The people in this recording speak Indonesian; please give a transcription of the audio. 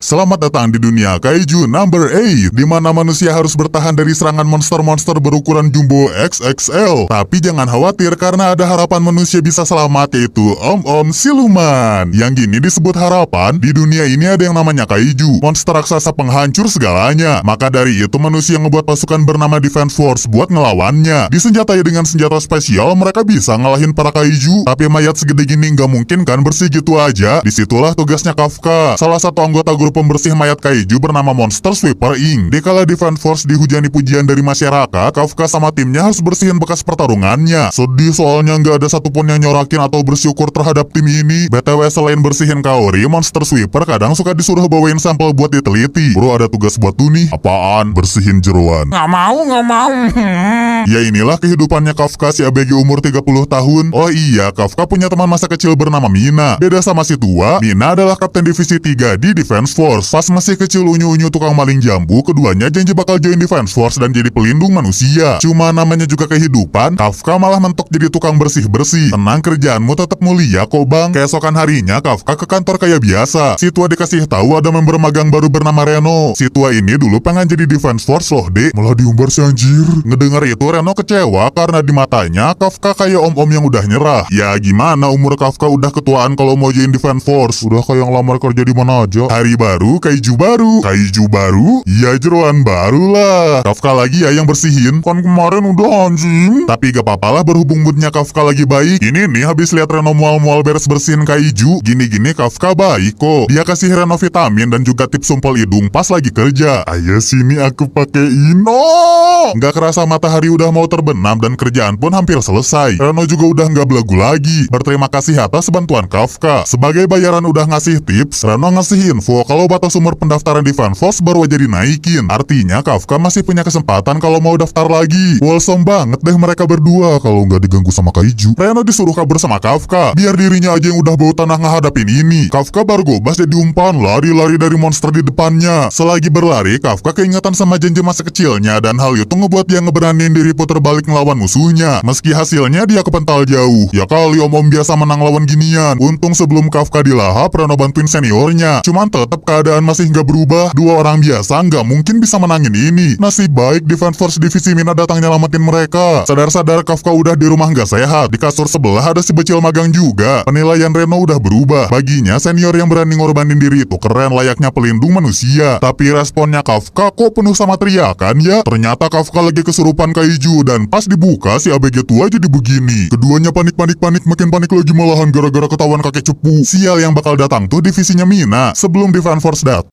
Selamat datang di dunia Kaiju number 8, di mana manusia harus bertahan dari serangan monster-monster berukuran jumbo XXL. Tapi jangan khawatir karena ada harapan manusia bisa selamat, yaitu Om-Om Siluman. Yang gini disebut harapan, di dunia ini ada yang namanya Kaiju, monster raksasa penghancur segalanya. Maka dari itu manusia ngebuat pasukan bernama Defense Force buat ngelawannya. Disenjatai dengan senjata spesial, mereka bisa ngalahin para Kaiju. Tapi mayat segede gini nggak mungkin kan bersih gitu aja. Disitulah tugasnya Kafka, salah satu anggota grup pembersih mayat Kaiju bernama Monster Sweeper Inc. Dikala Defense Force dihujani pujian dari masyarakat, Kafka sama timnya harus bersihin bekas pertarungannya. Sedih soalnya nggak ada satupun yang nyorakin atau bersyukur terhadap tim ini. BTW selain bersihin Kaori, Monster Sweeper kadang suka disuruh bawain sampel buat diteliti. Bro, ada tugas buat tuh nih. Apaan? Bersihin jeroan. Nggak mau. Ya inilah kehidupannya Kafka, si ABG umur 30 tahun. Oh iya, Kafka punya teman masa kecil bernama Mina. Beda sama si tua, Mina adalah kapten divisi 3 di Defense Force. Pas masih kecil unyu-unyu tukang maling jambu, keduanya janji bakal join Defense Force dan jadi pelindung manusia. Cuma namanya juga kehidupan, Kafka malah mentok jadi tukang bersih-bersih. Tenang, kerjaanmu tetap mulia kok bang. Keesokan harinya Kafka ke kantor kayak biasa. Si tua dikasih tahu ada member magang baru bernama Reno. Si tua ini dulu pengen jadi Defense Force loh dek. Malah diumbar si anjir. Ngedengar itu Reno kecewa karena di matanya Kafka kayak om-om yang udah nyerah. Ya gimana, umur Kafka udah ketuaan kalau mau join Defense Force. Udah kayak yang lamar kerja di mana aja. Hari baru, Kaiju baru, ya jeroan baru lah. Kafka lagi ya yang bersihin. Kan kemarin udah anjing. Tapi gak apa-apa lah, berhubung moodnya Kafka lagi baik. Ini nih habis lihat Reno mual-mual beres bersihin Kaiju. Gini-gini Kafka baik kok. Dia kasih Reno vitamin dan juga tips sumpel hidung pas lagi kerja. Ayo sini aku pakein. Oh! Gak kerasa matahari udah mau terbenam dan kerjaan pun hampir selesai. Reno juga udah gak belagu lagi. Berterima kasih atas bantuan Kafka. Sebagai bayaran udah ngasih tips, Reno ngasih info kalau batas umur pendaftaran di Defense Force baru aja dinaikin. Artinya Kafka masih punya kesempatan kalau mau daftar lagi. Wholesome banget deh mereka berdua kalau nggak diganggu sama Kaiju. Reno disuruh kabur sama Kafka, biar dirinya aja yang udah bau tanah ngehadapin ini. Kafka baru gobas jadi umpan, lari-lari dari monster di depannya. Selagi berlari, Kafka keingetan sama janji masa kecilnya dan hal itu ngebuat dia ngeberaniin diri puter balik ngelawan musuhnya. Meski hasilnya dia kepental jauh. Ya kali om-om biasa menang lawan ginian. Untung sebelum Kafka dilahap, Reno bantuin seniornya. Cuman tetap keadaan masih nggak berubah. Dua orang biasa nggak mungkin bisa menangin ini. Nasib baik Defense Force divisi Mina datang nyelamatin mereka. Sadar-sadar Kafka udah di rumah nggak sehat. Di kasur sebelah ada si becil magang juga. Penilaian Reno udah berubah. Baginya senior yang berani ngorbanin diri itu keren, layaknya pelindung manusia. Tapi responnya Kafka kok penuh sama teriakan ya. Ternyata Kafka lagi kesurupan Kaiju dan pas dibuka si ABG tua jadi begini. Keduanya panik makin panik lagi malahan gara-gara ketahuan kakek cepu. Sial yang bakal datang tuh divisinya Mina. Sebelum Defense Force datang,